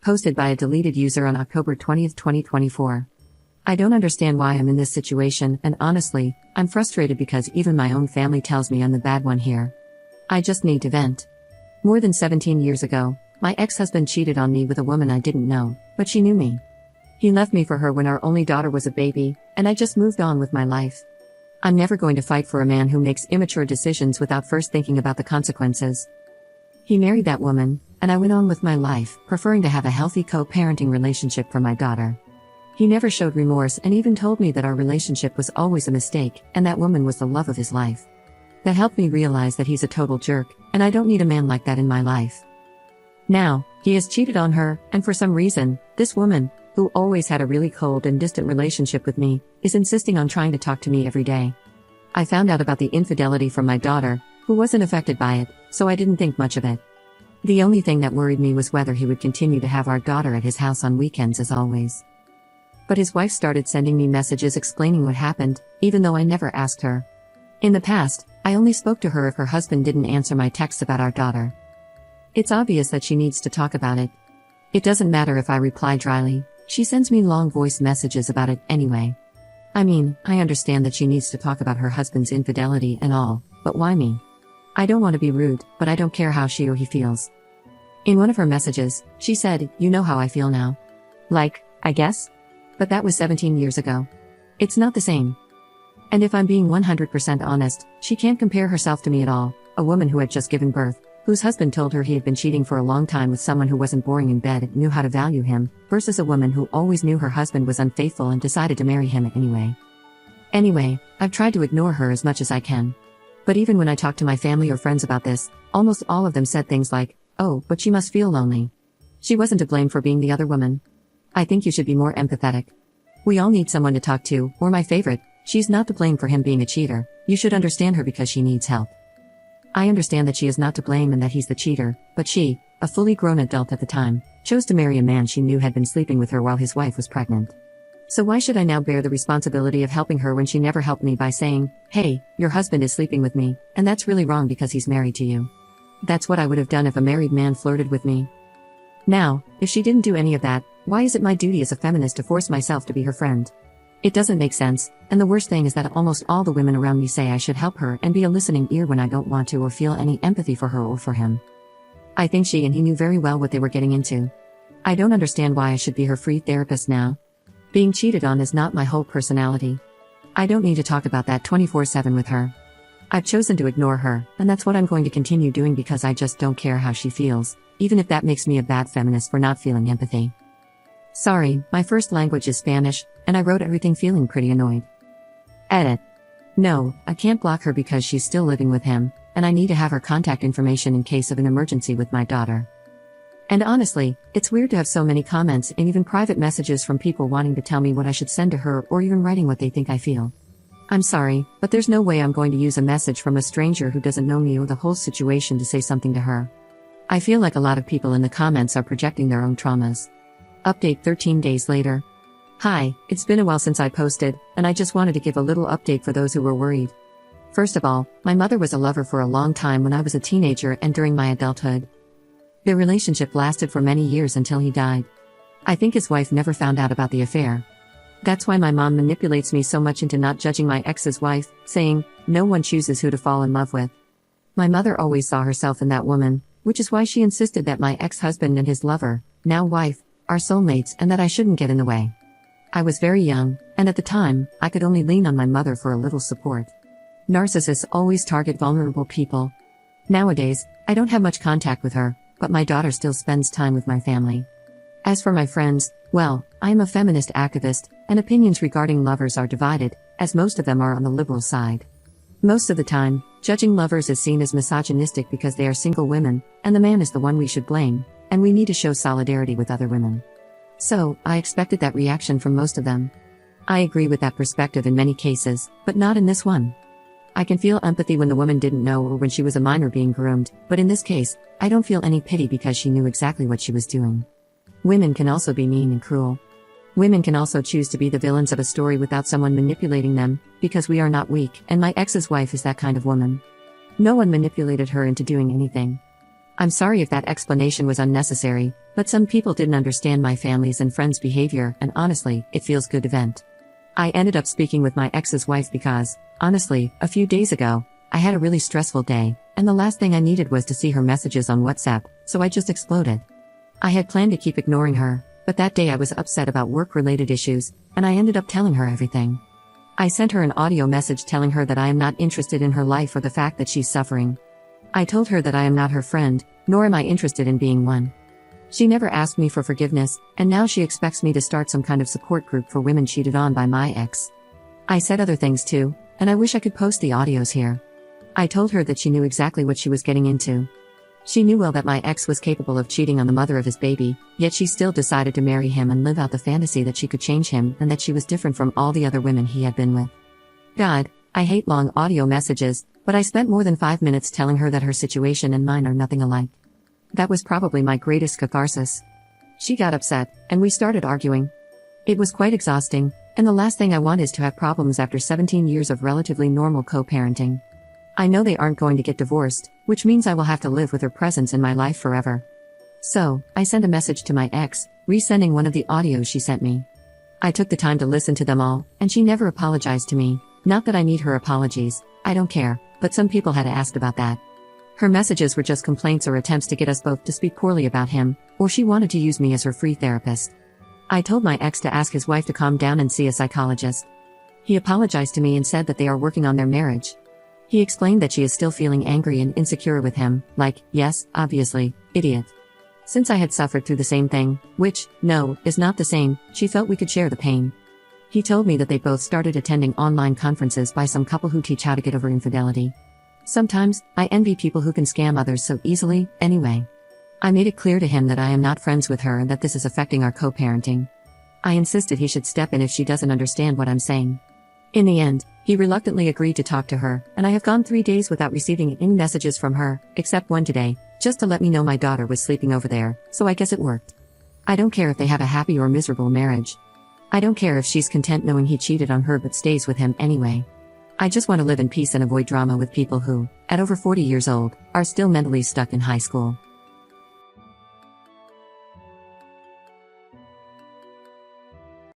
Posted by a deleted user on October 20, 2024. I don't understand why I'm in this situation, and honestly, I'm frustrated because even my own family tells me I'm the bad one here. I just need to vent. More than 17 years ago, my ex-husband cheated on me with a woman I didn't know, but she knew me. He left me for her when our only daughter was a baby, and I just moved on with my life. I'm never going to fight for a man who makes immature decisions without first thinking about the consequences. He married that woman, and I went on with my life, preferring to have a healthy co-parenting relationship for my daughter. He never showed remorse and even told me that our relationship was always a mistake, and that woman was the love of his life. That helped me realize that he's a total jerk, and I don't need a man like that in my life. Now, he has cheated on her, and for some reason, this woman, who always had a really cold and distant relationship with me, is insisting on trying to talk to me every day. I found out about the infidelity from my daughter, who wasn't affected by it, so I didn't think much of it. The only thing that worried me was whether he would continue to have our daughter at his house on weekends as always. But his wife started sending me messages explaining what happened, even though I never asked her. In the past, I only spoke to her if her husband didn't answer my texts about our daughter. It's obvious that she needs to talk about it. It doesn't matter if I reply dryly, she sends me long voice messages about it anyway. I mean, I understand that she needs to talk about her husband's infidelity and all, but why me? I don't want to be rude, but I don't care how she or he feels. In one of her messages, she said, "You know how I feel now." Like, I guess? But that was 17 years ago. It's not the same. And if I'm being 100% honest, she can't compare herself to me at all, a woman who had just given birth, whose husband told her he had been cheating for a long time with someone who wasn't boring in bed and knew how to value him, versus a woman who always knew her husband was unfaithful and decided to marry him anyway. Anyway, I've tried to ignore her as much as I can. But even when I talk to my family or friends about this, almost all of them said things like, "Oh, but she must feel lonely. She wasn't to blame for being the other woman. I think you should be more empathetic. We all need someone to talk to," or my favorite, "She's not to blame for him being a cheater, you should understand her because she needs help." I understand that she is not to blame and that he's the cheater, but she, a fully grown adult at the time, chose to marry a man she knew had been sleeping with her while his wife was pregnant. So why should I now bear the responsibility of helping her when she never helped me by saying, "Hey, your husband is sleeping with me, and that's really wrong because he's married to you." That's what I would have done if a married man flirted with me. Now, if she didn't do any of that, why is it my duty as a feminist to force myself to be her friend? It doesn't make sense, and the worst thing is that almost all the women around me say I should help her and be a listening ear when I don't want to or feel any empathy for her or for him. I think she and he knew very well what they were getting into. I don't understand why I should be her free therapist now. Being cheated on is not my whole personality. I don't need to talk about that 24/7 with her. I've chosen to ignore her, and that's what I'm going to continue doing because I just don't care how she feels, even if that makes me a bad feminist for not feeling empathy. Sorry, my first language is Spanish, and I wrote everything feeling pretty annoyed. Edit. No, I can't block her because she's still living with him, and I need to have her contact information in case of an emergency with my daughter. And honestly, it's weird to have so many comments and even private messages from people wanting to tell me what I should send to her or even writing what they think I feel. I'm sorry, but there's no way I'm going to use a message from a stranger who doesn't know me or the whole situation to say something to her. I feel like a lot of people in the comments are projecting their own traumas. Update 13 days later. Hi, it's been a while since I posted, and I just wanted to give a little update for those who were worried. First of all, my mother was a lover for a long time when I was a teenager and during my adulthood. Their relationship lasted for many years until he died. I think his wife never found out about the affair. That's why my mom manipulates me so much into not judging my ex's wife, saying, "No one chooses who to fall in love with." My mother always saw herself in that woman, which is why she insisted that my ex-husband and his lover, now wife, are soulmates and that I shouldn't get in the way. I was very young, and at the time, I could only lean on my mother for a little support. Narcissists always target vulnerable people. Nowadays, I don't have much contact with her, but my daughter still spends time with my family. As for my friends, well, I am a feminist activist, and opinions regarding lovers are divided, as most of them are on the liberal side. Most of the time, judging lovers is seen as misogynistic because they are single women, and the man is the one we should blame, and we need to show solidarity with other women. So, I expected that reaction from most of them. I agree with that perspective in many cases, but not in this one. I can feel empathy when the woman didn't know or when she was a minor being groomed, but in this case, I don't feel any pity because she knew exactly what she was doing. Women can also be mean and cruel. Women can also choose to be the villains of a story without someone manipulating them, because we are not weak, and my ex's wife is that kind of woman. No one manipulated her into doing anything. I'm sorry if that explanation was unnecessary, but some people didn't understand my family's and friends' behavior, and honestly, it feels good to vent. I ended up speaking with my ex's wife because, honestly, a few days ago, I had a really stressful day, and the last thing I needed was to see her messages on WhatsApp, so I just exploded. I had planned to keep ignoring her, but that day I was upset about work-related issues, and I ended up telling her everything. I sent her an audio message telling her that I am not interested in her life or the fact that she's suffering. I told her that I am not her friend, nor am I interested in being one. She never asked me for forgiveness, and now she expects me to start some kind of support group for women cheated on by my ex. I said other things too, and I wish I could post the audios here. I told her that she knew exactly what she was getting into. She knew well that my ex was capable of cheating on the mother of his baby, yet she still decided to marry him and live out the fantasy that she could change him and that she was different from all the other women he had been with. God, I hate long audio messages, but I spent more than 5 minutes telling her that her situation and mine are nothing alike. That was probably my greatest catharsis. She got upset, and we started arguing. It was quite exhausting, and the last thing I want is to have problems after 17 years of relatively normal co-parenting. I know they aren't going to get divorced, which means I will have to live with her presence in my life forever. So, I sent a message to my ex, resending one of the audios she sent me. I took the time to listen to them all, and she never apologized to me. Not that I need her apologies, I don't care, but some people had asked about that. Her messages were just complaints or attempts to get us both to speak poorly about him, or she wanted to use me as her free therapist. I told my ex to ask his wife to calm down and see a psychologist. He apologized to me and said that they are working on their marriage. He explained that she is still feeling angry and insecure with him, like, yes, obviously, idiot. Since I had suffered through the same thing, which, no, is not the same, she felt we could share the pain. He told me that they both started attending online conferences by some couple who teach how to get over infidelity. Sometimes, I envy people who can scam others so easily, anyway. I made it clear to him that I am not friends with her and that this is affecting our co-parenting. I insisted he should step in if she doesn't understand what I'm saying. In the end, he reluctantly agreed to talk to her, and I have gone 3 days without receiving any messages from her, except one today, just to let me know my daughter was sleeping over there, so I guess it worked. I don't care if they have a happy or miserable marriage. I don't care if she's content knowing he cheated on her but stays with him anyway. I just want to live in peace and avoid drama with people who, at over 40 years old, are still mentally stuck in high school.